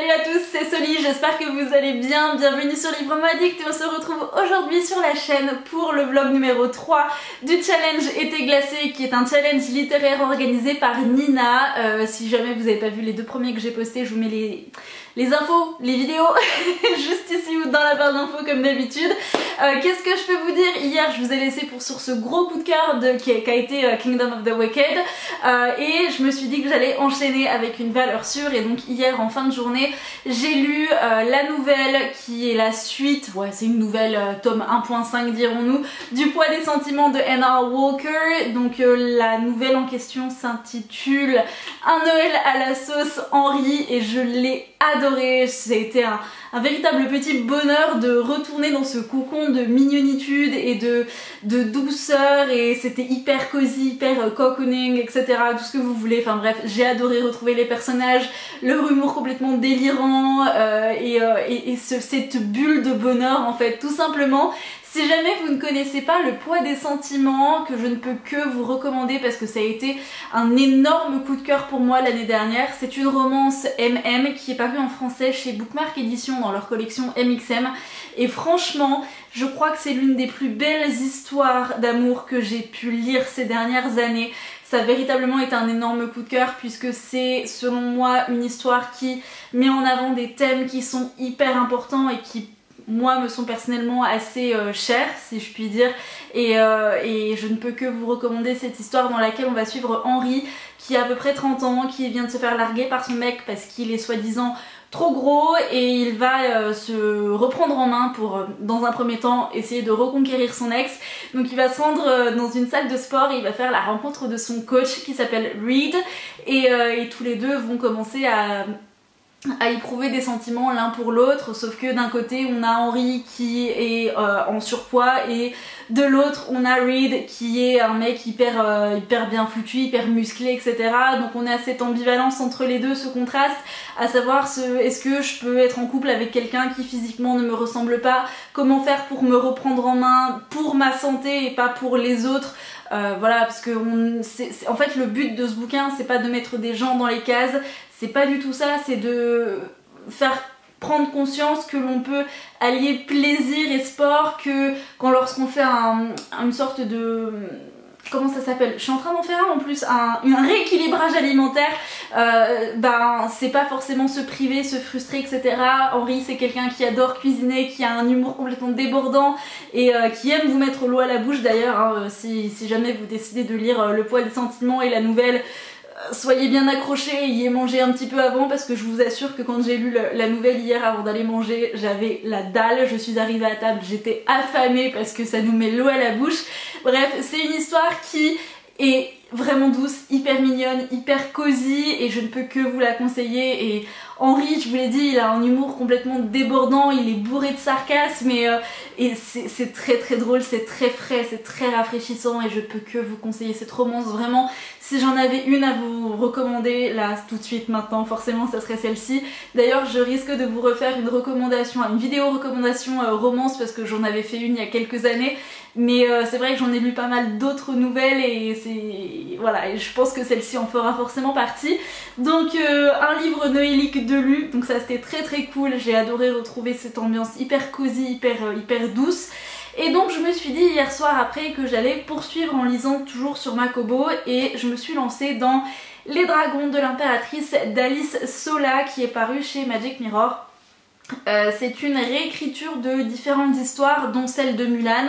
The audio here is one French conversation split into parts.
Salut à tous, c'est Soli, j'espère que vous allez bien, bienvenue sur Librement Addict et on se retrouve aujourd'hui sur la chaîne pour le vlog numéro 3 du challenge Été glacé qui est un challenge littéraire organisé par Nina. Si jamais vous n'avez pas vu les deux premiers que j'ai postés, je vous mets les infos, les vidéos juste ici ou dans la barre d'infos comme d'habitude. Qu'est-ce que je peux vous dire? Hier je vous ai laissé sur ce gros coup de cœur qui a été Kingdom of the Wicked et je me suis dit que j'allais enchaîner avec une valeur sûre et donc hier en fin de journée j'ai lu la nouvelle qui est la suite, ouais c'est une nouvelle tome 1.5 dirons-nous, du poids des sentiments de N.R. Walker. Donc la nouvelle en question s'intitule Un Noël à la sauce Henri et je l'ai adoré. Ça a été un véritable petit bonheur de retourner dans ce cocon de mignonitude et de douceur et c'était hyper cosy, hyper cocooning, etc. Tout ce que vous voulez, enfin bref, j'ai adoré retrouver les personnages, leur humour complètement délirant et cette bulle de bonheur en fait, tout simplement. Si jamais vous ne connaissez pas Le Poids des sentiments, que je ne peux que vous recommander parce que ça a été un énorme coup de cœur pour moi l'année dernière, c'est une romance MM qui est parue en français chez Bookmark Édition dans leur collection MXM et franchement je crois que c'est l'une des plus belles histoires d'amour que j'ai pu lire ces dernières années. Ça a véritablement été un énorme coup de cœur puisque c'est selon moi une histoire qui met en avant des thèmes qui sont hyper importants et qui moi me sont personnellement assez chers si je puis dire et je ne peux que vous recommander cette histoire dans laquelle on va suivre Henri qui a à peu près 30 ans, qui vient de se faire larguer par son mec parce qu'il est soi-disant trop gros et il va se reprendre en main pour dans un premier temps essayer de reconquérir son ex. Donc il va se rendre dans une salle de sport et il va faire la rencontre de son coach qui s'appelle Reed et tous les deux vont commencer à éprouver des sentiments l'un pour l'autre, sauf que d'un côté on a Henri qui est en surpoids et de l'autre on a Reed qui est un mec hyper bien foutu, hyper musclé, etc. Donc on a cette ambivalence entre les deux, ce contraste, à savoir est-ce que je peux être en couple avec quelqu'un qui physiquement ne me ressemble pas, comment faire pour me reprendre en main pour ma santé et pas pour les autres. Voilà, parce que en fait le but de ce bouquin c'est pas de mettre des gens dans les cases, c'est pas du tout ça, c'est de faire prendre conscience que l'on peut allier plaisir et sport, que lorsqu'on fait une sorte de... comment ça s'appelle? Je suis en train d'en faire un en plus, un rééquilibrage alimentaire, ben c'est pas forcément se priver, se frustrer, etc. Henri c'est quelqu'un qui adore cuisiner, qui a un humour complètement débordant et qui aime vous mettre l'eau à la bouche d'ailleurs, hein, si jamais vous décidez de lire Le Poids des sentiments et la nouvelle, soyez bien accrochés et y mangez un petit peu avant parce que je vous assure que quand j'ai lu la nouvelle hier avant d'aller manger, j'avais la dalle, je suis arrivée à table, j'étais affamée parce que ça nous met l'eau à la bouche. Bref, c'est une histoire qui est vraiment douce, hyper mignonne, hyper cosy et je ne peux que vous la conseiller. Et Henri, je vous l'ai dit, il a un humour complètement débordant, il est bourré de sarcasme et c'est très drôle, c'est très frais, c'est très rafraîchissant et je peux que vous conseiller cette romance. Vraiment, si j'en avais une à vous recommander là tout de suite maintenant, forcément ça serait celle-ci. D'ailleurs je risque de vous refaire une recommandation, une vidéo recommandation romance parce que j'en avais fait une il y a quelques années, mais c'est vrai que j'en ai lu pas mal d'autres nouvelles et voilà, et je pense que celle-ci en fera forcément partie. Donc un livre noélique de lu, donc ça c'était très cool, j'ai adoré retrouver cette ambiance hyper cosy, hyper douce. Et donc je me suis dit hier soir après que j'allais poursuivre en lisant toujours sur ma Kobo et je me suis lancée dans Les Dragons de l'Impératrice d'Alice Sola qui est paru chez Magic Mirror. C'est une réécriture de différentes histoires dont celle de Mulan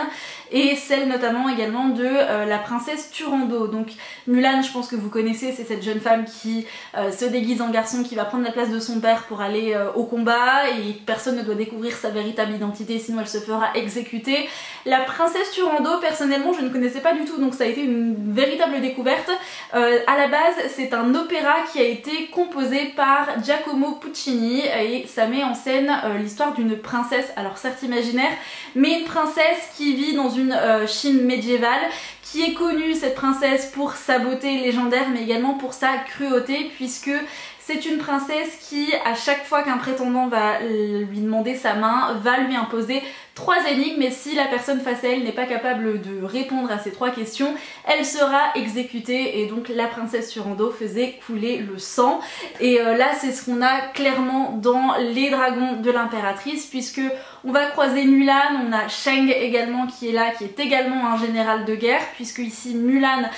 et celle notamment également de la princesse Turando. Donc Mulan, je pense que vous connaissez, c'est cette jeune femme qui se déguise en garçon, qui va prendre la place de son père pour aller au combat et personne ne doit découvrir sa véritable identité sinon elle se fera exécuter. La princesse Turando, personnellement je ne connaissais pas du tout, donc ça a été une véritable découverte. À la base c'est un opéra qui a été composé par Giacomo Puccini et ça met en scène l'histoire d'une princesse, alors certes imaginaire, mais une princesse qui vit dans une Chine médiévale, qui est connue cette princesse pour sa beauté légendaire mais également pour sa cruauté puisque c'est une princesse qui à chaque fois qu'un prétendant va lui demander sa main va lui imposer 3 énigmes et si la personne face à elle n'est pas capable de répondre à ces 3 questions, elle sera exécutée. Et donc la princesse Turando faisait couler le sang. Et là c'est ce qu'on a clairement dans les dragons de l'impératrice, puisque on va croiser Mulan, on a Shang également qui est là, qui est également un général de guerre, puisque ici Mulan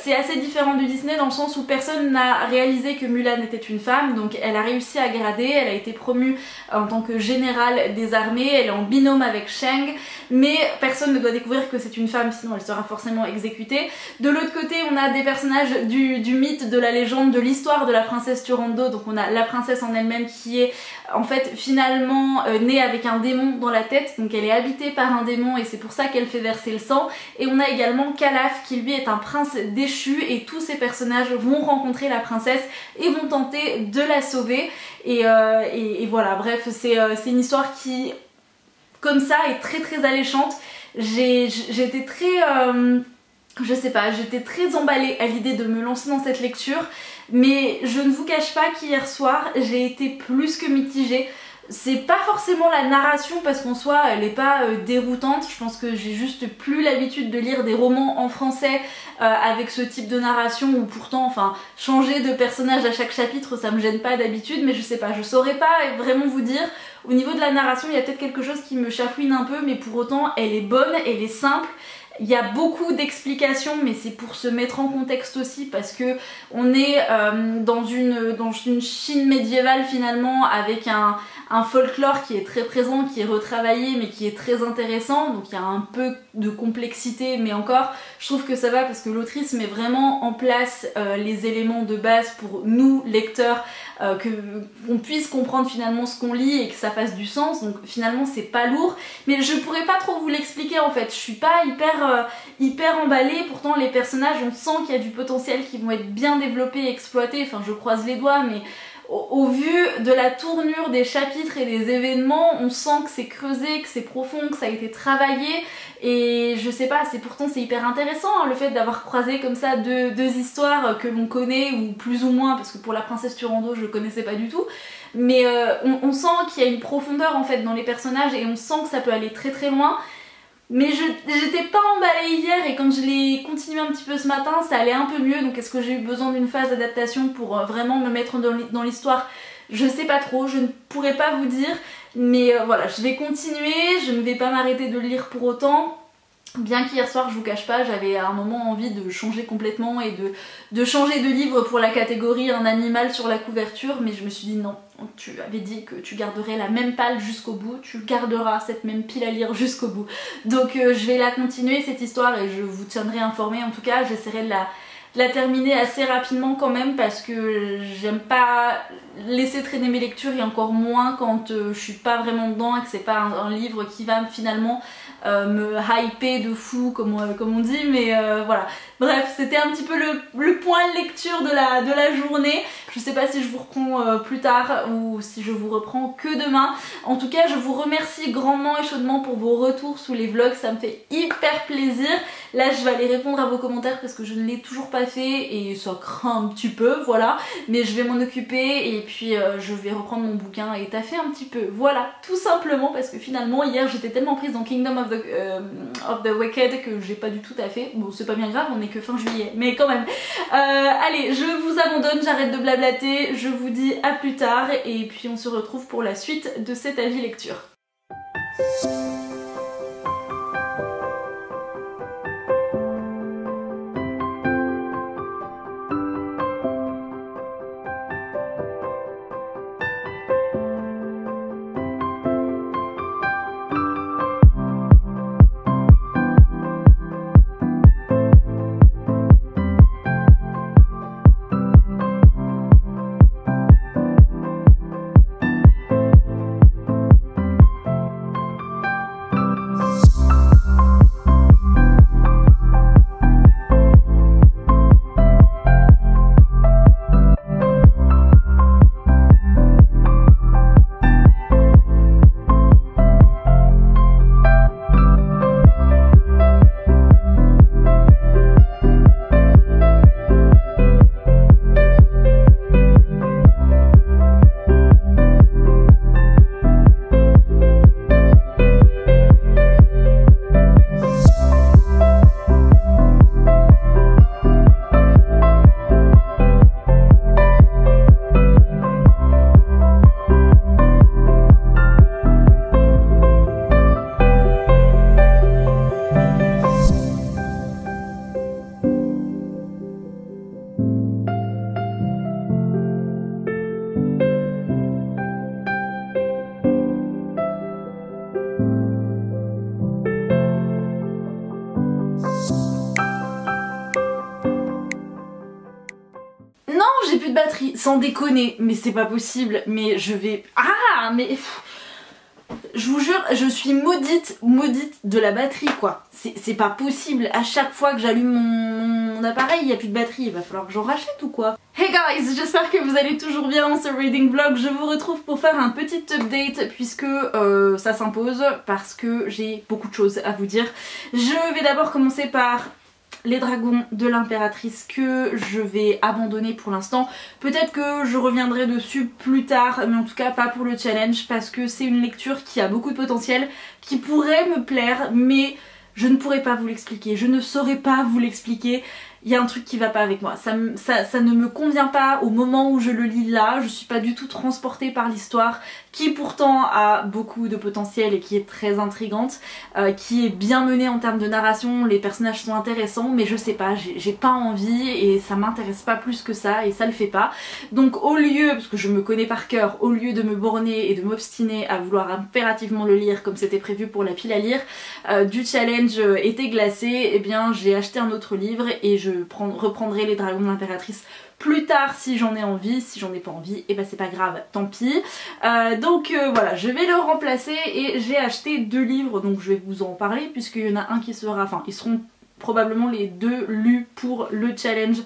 c'est assez différent du Disney dans le sens où personne n'a réalisé que Mulan était une femme, donc elle a réussi à grader, elle a été promue en tant que générale des armées, elle est en binôme avec Shang, mais personne ne doit découvrir que c'est une femme, sinon elle sera forcément exécutée. De l'autre côté on a des personnages du mythe, de la légende, de l'histoire de la princesse Turando, donc on a la princesse en elle-même qui est en fait finalement née avec un démon dans la tête, donc elle est habitée par un démon et c'est pour ça qu'elle fait verser le sang. Et on a également Calaf qui lui est un prince déchu et tous ces personnages vont rencontrer la princesse et vont tenter de la sauver. Et voilà, bref, c'est une histoire qui comme ça est très très alléchante. J'étais très... je sais pas, j'étais très emballée à l'idée de me lancer dans cette lecture, mais je ne vous cache pas qu'hier soir j'ai été plus que mitigée. C'est pas forcément la narration parce qu'en soi elle est pas déroutante, je pense que j'ai juste plus l'habitude de lire des romans en français avec ce type de narration où pourtant enfin changer de personnage à chaque chapitre ça me gêne pas d'habitude, mais je sais pas, je saurais pas vraiment vous dire. Au niveau de la narration il y a peut-être quelque chose qui me chafouine un peu, mais pour autant elle est bonne, elle est simple. Il y a beaucoup d'explications, mais c'est pour se mettre en contexte aussi parce que on est dans une Chine médiévale finalement avec un folklore qui est très présent, qui est retravaillé mais qui est très intéressant, donc il y a un peu de complexité, mais encore je trouve que ça va parce que l'autrice met vraiment en place les éléments de base pour nous lecteurs, qu'on puisse comprendre finalement ce qu'on lit et que ça fasse du sens, donc finalement c'est pas lourd, mais je pourrais pas trop vous l'expliquer en fait, je suis pas hyper emballée. Pourtant les personnages on sent qu'il y a du potentiel qui vont être bien développés et exploités, enfin je croise les doigts, mais au vu de la tournure des chapitres et des événements, on sent que c'est creusé, que c'est profond, que ça a été travaillé, et je sais pas, pourtant c'est hyper intéressant hein, le fait d'avoir croisé comme ça deux histoires que l'on connaît, ou plus ou moins, parce que pour la princesse Turando je connaissais pas du tout, mais on sent qu'il y a une profondeur en fait dans les personnages et on sent que ça peut aller très très loin. Mais j'étais pas emballée hier et quand je l'ai continué un petit peu ce matin ça allait un peu mieux, donc est-ce que j'ai eu besoin d'une phase d'adaptation pour vraiment me mettre dans l'histoire? Je sais pas trop, je ne pourrais pas vous dire, mais voilà, je vais continuer, je ne vais pas m'arrêter de le lire pour autant. Bien qu'hier soir, je vous cache pas, j'avais à un moment envie de changer complètement et de changer de livre pour la catégorie un animal sur la couverture, mais je me suis dit non, tu avais dit que tu garderais la même palle jusqu'au bout, tu garderas cette même pile à lire jusqu'au bout. Donc je vais la continuer cette histoire et je vous tiendrai informé. En tout cas, j'essaierai de la terminer assez rapidement quand même parce que j'aime pas laisser traîner mes lectures, et encore moins quand je suis pas vraiment dedans et que c'est pas un livre qui va finalement me hyper de fou comme on dit, mais voilà. Bref, c'était un petit peu le point lecture de la journée. Je sais pas si je vous reprends plus tard ou si je vous reprends que demain. En tout cas, je vous remercie grandement et chaudement pour vos retours sous les vlogs, ça me fait hyper plaisir. Là, je vais aller répondre à vos commentaires parce que je ne l'ai toujours pas fait et ça craint un petit peu, voilà. Mais je vais m'en occuper et puis je vais reprendre mon bouquin et taffer un petit peu. Voilà, tout simplement parce que finalement, hier, j'étais tellement prise dans Kingdom of the Wicked que j'ai pas du tout taffé. Bon, c'est pas bien grave, on est que fin juillet, mais quand même. Allez, je vous abandonne, j'arrête de blablater, je vous dis à plus tard et puis on se retrouve pour la suite de cet avis lecture. de batterie, sans déconner, mais c'est pas possible, mais je vais... Ah mais... Je vous jure, je suis maudite de la batterie quoi. C'est pas possible, à chaque fois que j'allume mon appareil, il n'y a plus de batterie, il va falloir que j'en rachète ou quoi. Hey guys, j'espère que vous allez toujours bien dans ce reading vlog. Je vous retrouve pour faire un petit update puisque ça s'impose, parce que j'ai beaucoup de choses à vous dire. Je vais d'abord commencer par les dragons de l'impératrice que je vais abandonner pour l'instant. Peut-être que je reviendrai dessus plus tard, mais en tout cas pas pour le challenge, parce que c'est une lecture qui a beaucoup de potentiel, qui pourrait me plaire, mais je ne pourrais pas vous l'expliquer, je ne saurais pas vous l'expliquer. Il y a un truc qui va pas avec moi, ça ne me convient pas au moment où je le lis là, je suis pas du tout transportée par l'histoire qui pourtant a beaucoup de potentiel et qui est très intrigante, qui est bien menée en termes de narration, les personnages sont intéressants, mais je sais pas, j'ai pas envie et ça m'intéresse pas plus que ça et ça le fait pas. Donc au lieu, parce que je me connais par cœur, au lieu de me borner et de m'obstiner à vouloir impérativement le lire comme c'était prévu pour la pile à lire du challenge été glacé, eh bien j'ai acheté un autre livre et je reprendrai les dragons de l'impératrice plus tard si j'en ai envie. Si j'en ai pas envie, et ben c'est pas grave, tant pis. Donc voilà, je vais le remplacer et j'ai acheté 2 livres, donc je vais vous en parler puisqu'il y en a un qui sera, enfin ils seront probablement les 2 lus pour le challenge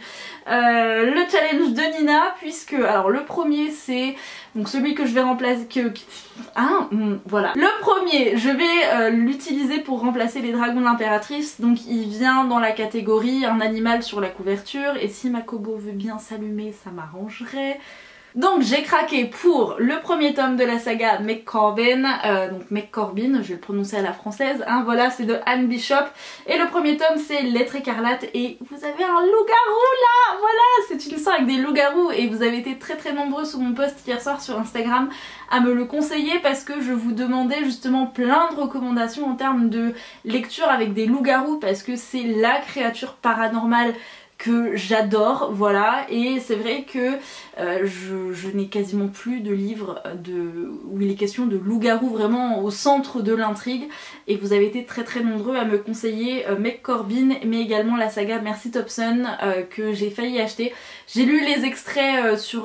de Nina, puisque alors le premier c'est donc celui que je vais remplacer voilà, le premier je vais l'utiliser pour remplacer les dragons de l'impératrice, donc il vient dans la catégorie un animal sur la couverture, et si ma Kobo veut bien s'allumer ça m'arrangerait. Donc j'ai craqué pour le premier tome de la saga McCorbin, donc McCorbin, je vais le prononcer à la française, hein, voilà, c'est de Anne Bishop, et le premier tome c'est Lettre écarlate, et vous avez un loup-garou là, voilà, c'est une histoire avec des loups-garous, et vous avez été très nombreux sous mon post hier soir sur Instagram à me le conseiller parce que je vous demandais justement plein de recommandations en termes de lecture avec des loups-garous, parce que c'est la créature paranormale que j'adore, voilà, et c'est vrai que je n'ai quasiment plus de livres où il est question de loup-garou vraiment au centre de l'intrigue, et vous avez été très nombreux à me conseiller McCorbin, mais également la saga Mercy Thompson que j'ai failli acheter. J'ai lu les extraits sur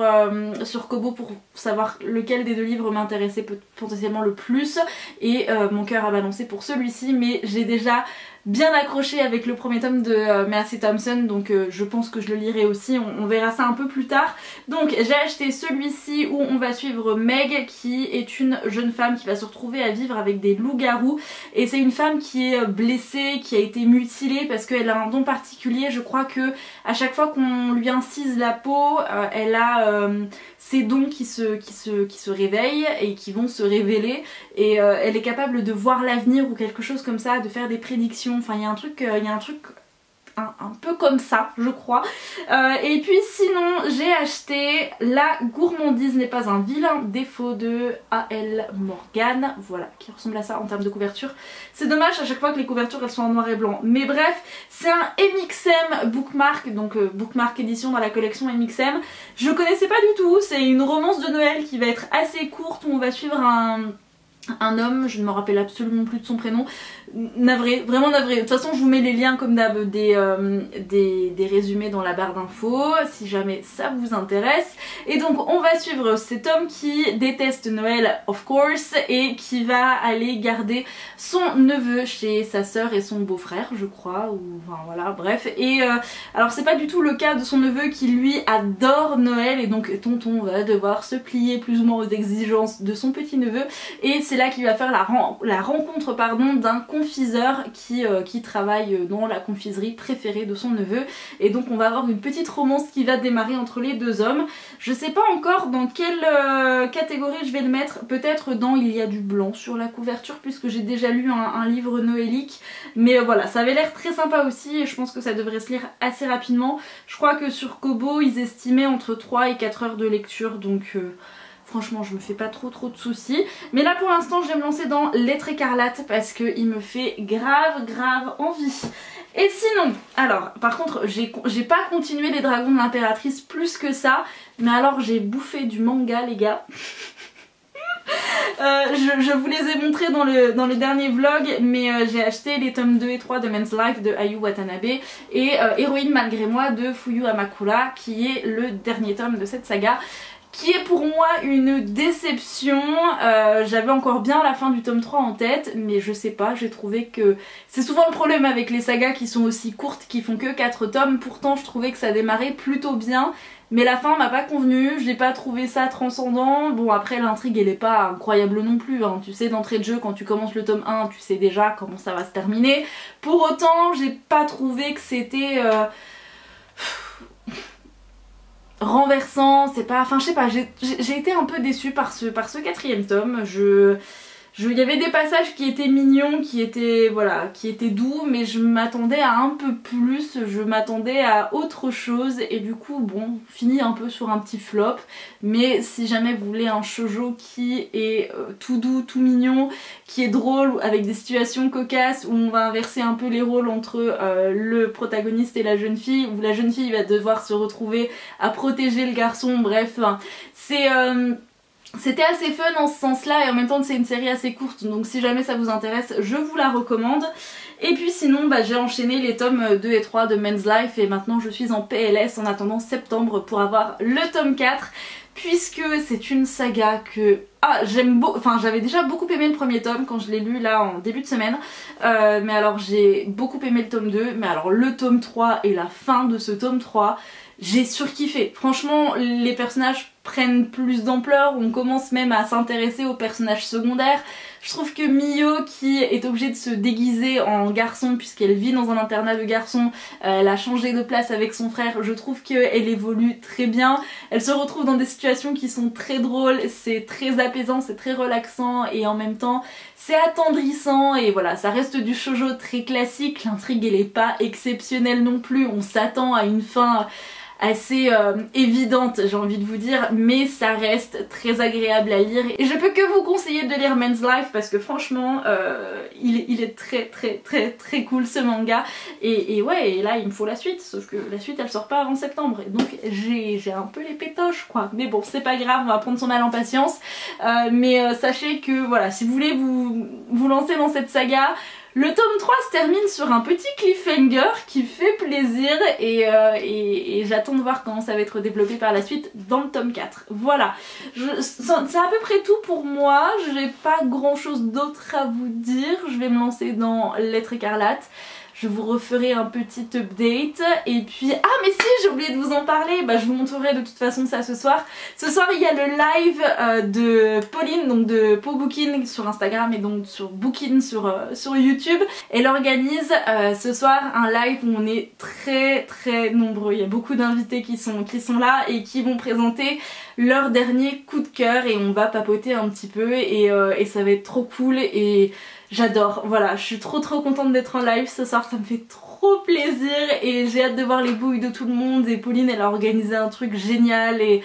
Kobo pour savoir lequel des 2 livres m'intéressait potentiellement le plus, et mon cœur a balancé pour celui-ci, mais j'ai déjà bien accroché avec le premier tome de Mercy Thompson, donc je pense que je le lirai aussi, on verra ça un peu plus tard. Donc j'ai acheté celui-ci où on va suivre Meg, qui est une jeune femme qui va se retrouver à vivre avec des loups-garous, et c'est une femme qui est blessée, qui a été mutilée parce qu'elle a un don particulier. Je crois que à chaque fois qu'on lui incise la peau, elle a ses dons qui se réveillent et qui vont se révéler, et elle est capable de voir l'avenir ou quelque chose comme ça, de faire des prédictions. Enfin il y a un truc un peu comme ça je crois. Et puis sinon j'ai acheté La gourmandise n'est pas un vilain défaut de A.L. Morgan, voilà, qui ressemble à ça en termes de couverture. C'est dommage à chaque fois que les couvertures elles sont en noir et blanc, mais bref, c'est un MXM bookmark, donc bookmark édition dans la collection MXM. Je connaissais pas du tout, c'est une romance de Noël qui va être assez courte où on va suivre un homme, je ne me rappelle absolument plus de son prénom, navré, vraiment navré. De toute façon je vous mets les liens comme d'hab des résumés dans la barre d'infos si jamais ça vous intéresse. Et donc on va suivre cet homme qui déteste Noël of course, et qui va aller garder son neveu chez sa sœur et son beau-frère je crois, ou enfin voilà bref. Et alors c'est pas du tout le cas de son neveu qui lui adore Noël, et donc tonton va devoir se plier plus ou moins aux exigences de son petit neveu, et c'est là qu'il va faire la rencontre d'un confiseur qui travaille dans la confiserie préférée de son neveu, et donc on va avoir une petite romance qui va démarrer entre les 2 hommes. Je sais pas encore dans quelle catégorie je vais le mettre, peut-être dans Il y a du blanc sur la couverture puisque j'ai déjà lu un livre noélique, mais voilà, ça avait l'air très sympa aussi et je pense que ça devrait se lire assez rapidement. Je crois que sur Kobo ils estimaient entre 3 et 4 heures de lecture, donc franchement je me fais pas trop de soucis. Mais là pour l'instant je vais me lancer dans Lettre écarlate parce qu'il me fait grave envie. Et sinon, alors par contre j'ai pas continué les dragons de l'impératrice plus que ça, mais alors j'ai bouffé du manga les gars. Je vous les ai montrés dans le dernier vlog, mais j'ai acheté les tomes 2 et 3 de Men's Life de Ayu Watanabe et Héroïne malgré moi de Fuyu Hamakura, qui est le dernier tome de cette saga, qui est pour moi une déception. J'avais encore bien la fin du tome 3 en tête, mais je sais pas, j'ai trouvé que... C'est souvent le problème avec les sagas qui sont aussi courtes, qui font que 4 tomes, pourtant je trouvais que ça démarrait plutôt bien, mais la fin m'a pas convenu, j'ai pas trouvé ça transcendant. Bon après l'intrigue elle est pas incroyable non plus, hein. Tu sais d'entrée de jeu quand tu commences le tome 1, tu sais déjà comment ça va se terminer. Pour autant j'ai pas trouvé que c'était... renversant, c'est pas... Enfin je sais pas, j'ai été un peu déçue par ce 4e tome. Il y avait des passages qui étaient mignons, qui étaient doux, mais je m'attendais à un peu plus, je m'attendais à autre chose, et du coup bon, fini un peu sur un petit flop. Mais si jamais vous voulez un shoujo qui est tout doux, tout mignon, qui est drôle, avec des situations cocasses, où on va inverser un peu les rôles entre le protagoniste et la jeune fille, où la jeune fille va devoir se retrouver à protéger le garçon, bref, c'est... C'était assez fun en ce sens-là, et en même temps c'est une série assez courte, donc si jamais ça vous intéresse, je vous la recommande. Et puis sinon, j'ai enchaîné les tomes 2 et 3 de Men's Life, et maintenant je suis en PLS en attendant septembre pour avoir le tome 4, puisque c'est une saga que... j'aime beaucoup, enfin j'avais déjà beaucoup aimé le premier tome quand je l'ai lu là en début de semaine, mais alors j'ai beaucoup aimé le tome 2, mais alors le tome 3 et la fin de ce tome 3, j'ai surkiffé. Franchement, les personnages prennent plus d'ampleur, on commence même à s'intéresser aux personnages secondaires. Je trouve que Mio, qui est obligée de se déguiser en garçon puisqu'elle vit dans un internat de garçons, elle a changé de place avec son frère, je trouve qu'elle évolue très bien. Elle se retrouve dans des situations qui sont très drôles, c'est très apaisant, c'est très relaxant, et en même temps c'est attendrissant, et voilà, ça reste du shoujo très classique. L'intrigue elle est pas exceptionnelle non plus, on s'attend à une fin assez évidente, j'ai envie de vous dire, mais ça reste très agréable à lire, et je peux que vous conseiller de lire Men's Life parce que franchement il est très cool ce manga, et ouais, et là il me faut la suite, sauf que la suite elle sort pas avant septembre, et donc j'ai un peu les pétoches quoi, mais bon c'est pas grave, on va prendre son mal en patience. Mais sachez que voilà, si vous voulez vous lancer dans cette saga, le tome 3 se termine sur un petit cliffhanger qui fait plaisir, et j'attends de voir comment ça va être développé par la suite dans le tome 4. Voilà, c'est à peu près tout pour moi, j'ai pas grand chose d'autre à vous dire, je vais me lancer dans Lettre écarlate. Je vous referai un petit update, et puis... Ah mais si, j'ai oublié de vous en parler, je vous montrerai de toute façon ça ce soir. Ce soir il y a le live de Pauline, donc de Po Bookin sur Instagram, et donc sur Bookin sur YouTube. Elle organise ce soir un live où on est très nombreux, il y a beaucoup d'invités qui sont là et qui vont présenter leur dernier coup de cœur, et on va papoter un petit peu, et ça va être trop cool, et... j'adore, voilà, je suis trop contente d'être en live ce soir, ça me fait trop plaisir, et j'ai hâte de voir les bouilles de tout le monde, et Pauline elle a organisé un truc génial, et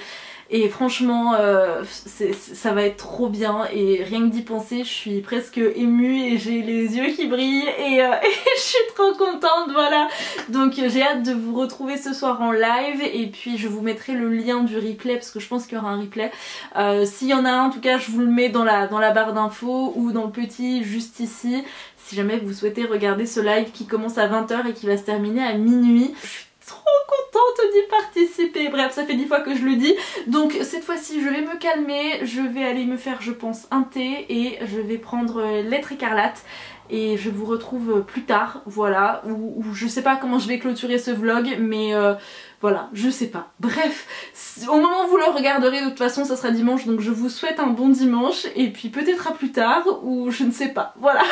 franchement ça va être trop bien, et rien que d'y penser je suis presque émue et j'ai les yeux qui brillent, et je suis trop contente, voilà. Donc j'ai hâte de vous retrouver ce soir en live, et puis je vous mettrai le lien du replay parce que je pense qu'il y aura un replay. S'il y en a un, en tout cas je vous le mets dans la barre d'infos ou dans le petit juste ici, si jamais vous souhaitez regarder ce live qui commence à 20 h et qui va se terminer à minuit. Je suis trop contente d'y participer, bref ça fait 10 fois que je le dis, donc cette fois-ci je vais me calmer, je vais aller me faire je pense un thé, et je vais prendre Lettre écarlate, et je vous retrouve plus tard, voilà, ou je sais pas comment je vais clôturer ce vlog, mais voilà, je sais pas. Bref, au moment où vous le regarderez, de toute façon ça sera dimanche, donc je vous souhaite un bon dimanche, et puis peut-être à plus tard, ou je ne sais pas, voilà.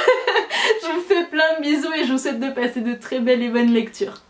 Je vous fais plein de bisous, et je vous souhaite de passer de très belles et bonnes lectures.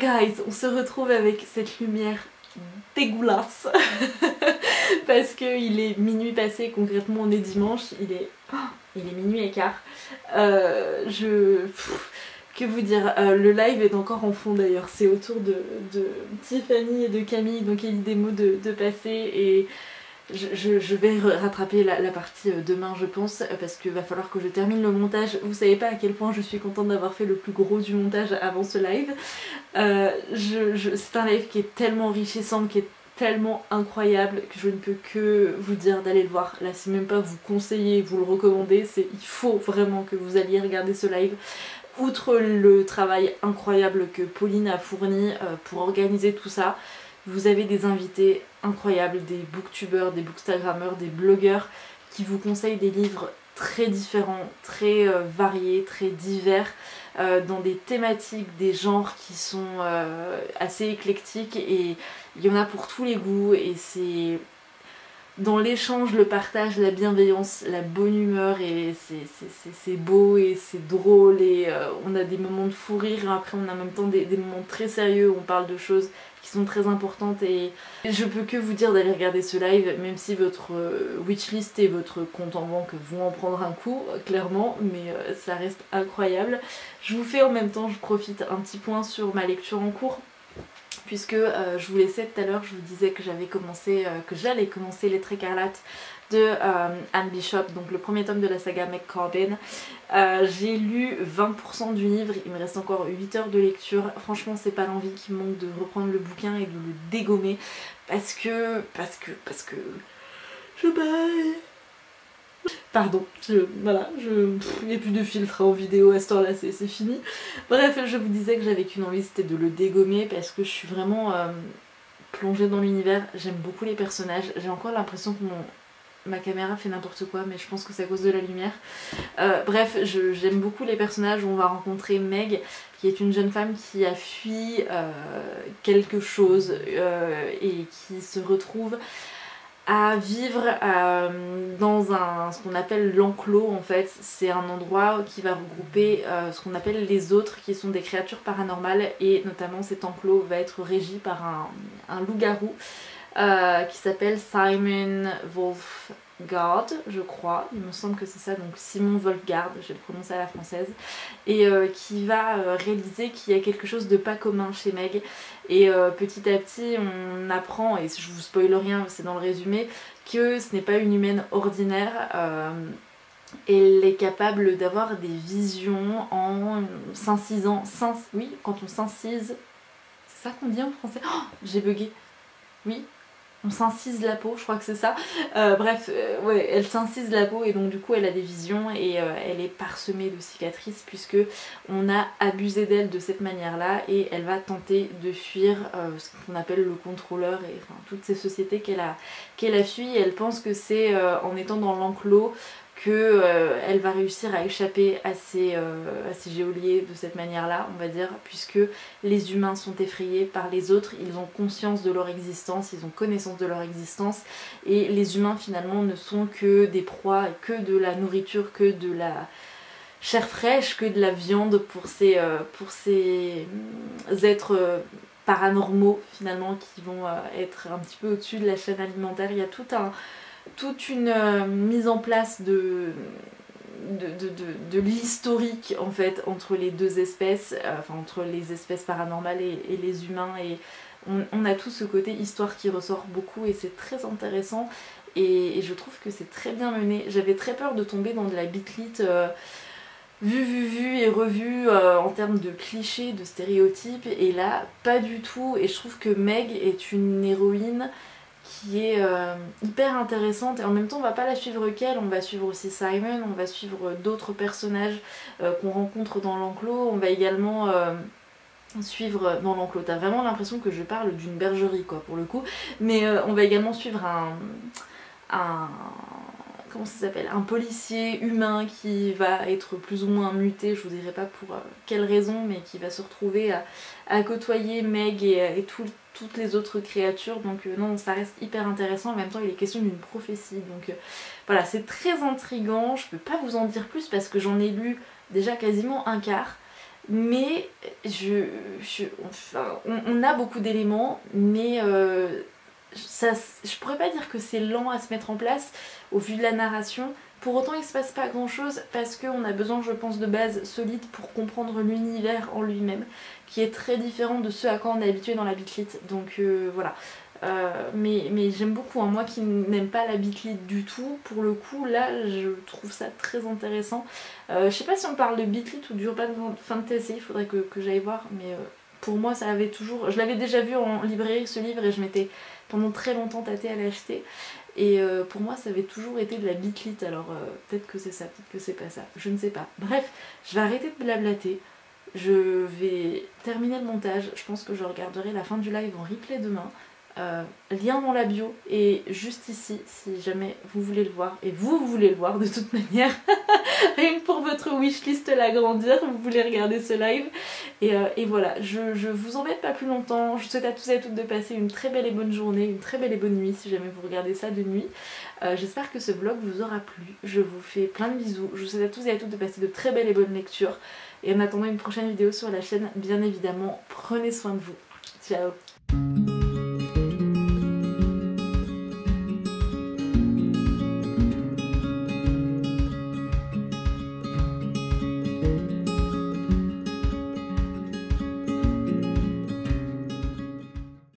guys, on se retrouve avec cette lumière dégueulasse parce qu'il est minuit passé, concrètement on est dimanche, il est minuit et quart. Que vous dire, le live est encore en fond d'ailleurs, c'est au tour de Tiffany et de Camille, donc il y a des mots de passer et je vais rattraper la partie demain je pense, parce qu'il va falloir que je termine le montage. Vous savez pas à quel point je suis contente d'avoir fait le plus gros du montage avant ce live. C'est un live qui est tellement enrichissant, qui est tellement incroyable que je ne peux que vous dire d'aller le voir. Là c'est même pas vous conseiller, vous le recommander, il faut vraiment que vous alliez regarder ce live. Outre le travail incroyable que Pauline a fourni pour organiser tout ça, vous avez des invités incroyables, des booktubeurs, des bookstagrammeurs, des blogueurs qui vous conseillent des livres très différents, très variés, très divers, dans des thématiques, des genres qui sont assez éclectiques et il y en a pour tous les goûts et c'est dans l'échange, le partage, la bienveillance, la bonne humeur et c'est beau et c'est drôle et on a des moments de fou rire et après on a en même temps des moments très sérieux où on parle de choses qui sont très importantes et je peux que vous dire d'aller regarder ce live même si votre wishlist et votre compte en banque vont en prendre un coup clairement, mais ça reste incroyable. Je vous fais en même temps, je profite un petit point sur ma lecture en cours puisque je vous laissais tout à l'heure, je vous disais que j'allais commencer Lettres écarlates de Anne Bishop, donc le premier tome de la saga McCarbin. J'ai lu 20% du livre, il me reste encore 8 heures de lecture. Franchement c'est pas l'envie qui me manque de reprendre le bouquin et de le dégommer parce que je baille. Pardon, il n'y a plus de filtre en vidéo à ce temps-là, c'est fini. Bref, je vous disais que j'avais qu'une envie, c'était de le dégommer parce que je suis vraiment plongée dans l'univers. J'aime beaucoup les personnages. J'ai encore l'impression que ma caméra fait n'importe quoi, mais je pense que c'est à cause de la lumière. Bref, j'aime beaucoup les personnages. On va rencontrer Meg, qui est une jeune femme qui a fui quelque chose et qui se retrouve à vivre dans ce qu'on appelle l'enclos. En fait c'est un endroit qui va regrouper ce qu'on appelle les autres, qui sont des créatures paranormales et notamment cet enclos va être régi par un loup-garou qui s'appelle Simon Wolfgard, je crois, il me semble que c'est ça, donc Simon Wolfgard, je vais le prononcer à la française, et qui va réaliser qu'il y a quelque chose de pas commun chez Meg et petit à petit on apprend, et je vous spoil rien, c'est dans le résumé, que ce n'est pas une humaine ordinaire. Elle est capable d'avoir des visions en s'incisant, oui, quand on s'incise, c'est ça qu'on dit en français? Oh, j'ai bugué, oui, on s'incise la peau, je crois que c'est ça. Bref, ouais, elle s'incise la peau et donc du coup elle a des visions et elle est parsemée de cicatrices puisque on a abusé d'elle de cette manière-là et elle va tenter de fuir ce qu'on appelle le contrôleur et enfin toutes ces sociétés qu'elle a fui. Et elle pense que c'est en étant dans l'enclos qu'elle va réussir à échapper à ces geôliers de cette manière-là, on va dire, puisque les humains sont effrayés par les autres, ils ont conscience de leur existence, ils ont connaissance de leur existence, et les humains finalement ne sont que des proies, que de la nourriture, que de la chair fraîche, que de la viande pour ces êtres paranormaux finalement qui vont être un petit peu au-dessus de la chaîne alimentaire. Il y a toute une mise en place de l'historique en fait entre les deux espèces, enfin entre les espèces paranormales et les humains, et on a tout ce côté histoire qui ressort beaucoup et c'est très intéressant et je trouve que c'est très bien mené. J'avais très peur de tomber dans de la bitlit vu et revu en termes de clichés, de stéréotypes, et là pas du tout, et je trouve que Meg est une héroïne qui est hyper intéressante et en même temps on va pas la suivre qu'elle, on va suivre aussi Simon, on va suivre d'autres personnages qu'on rencontre dans l'enclos, on va également suivre dans l'enclos, t'as vraiment l'impression que je parle d'une bergerie quoi pour le coup, mais on va également suivre comment ça s'appelle, un policier humain qui va être plus ou moins muté, je vous dirai pas pour quelle raison, mais qui va se retrouver à côtoyer Meg et toutes les autres créatures, donc non, ça reste hyper intéressant. En même temps il est question d'une prophétie, donc voilà, c'est très intriguant. Je peux pas vous en dire plus parce que j'en ai lu déjà quasiment un quart, mais on a beaucoup d'éléments, mais je pourrais pas dire que c'est lent à se mettre en place au vu de la narration. Pour autant il se passe pas grand chose parce qu'on a besoin, je pense, de bases solides pour comprendre l'univers en lui-même, qui est très différent de ce à quoi on est habitué dans la bitlit. Donc voilà. Mais j'aime beaucoup, hein. Moi qui n'aime pas la bitlit du tout, pour le coup là je trouve ça très intéressant. Je sais pas si on parle de bitlit ou d'urban fantasy, il faudrait que j'aille voir, mais pour moi ça avait toujours... Je l'avais déjà vu en librairie ce livre et je m'étais pendant très longtemps tâtée à l'acheter. Et pour moi ça avait toujours été de la bitlit, alors peut-être que c'est ça, peut-être que c'est pas ça, je ne sais pas. Bref, je vais arrêter de blablater, je vais terminer le montage, je pense que je regarderai la fin du live en replay demain. Lien dans la bio et juste ici si jamais vous voulez le voir, et vous voulez le voir de toute manière rien que pour votre wishlist l'agrandir, vous voulez regarder ce live et voilà, je vous embête pas plus longtemps. Je souhaite à tous et à toutes de passer une très belle et bonne journée, une très belle et bonne nuit si jamais vous regardez ça de nuit. J'espère que ce vlog vous aura plu, je vous fais plein de bisous, je vous souhaite à tous et à toutes de passer de très belles et bonnes lectures et en attendant une prochaine vidéo sur la chaîne, bien évidemment, prenez soin de vous. Ciao.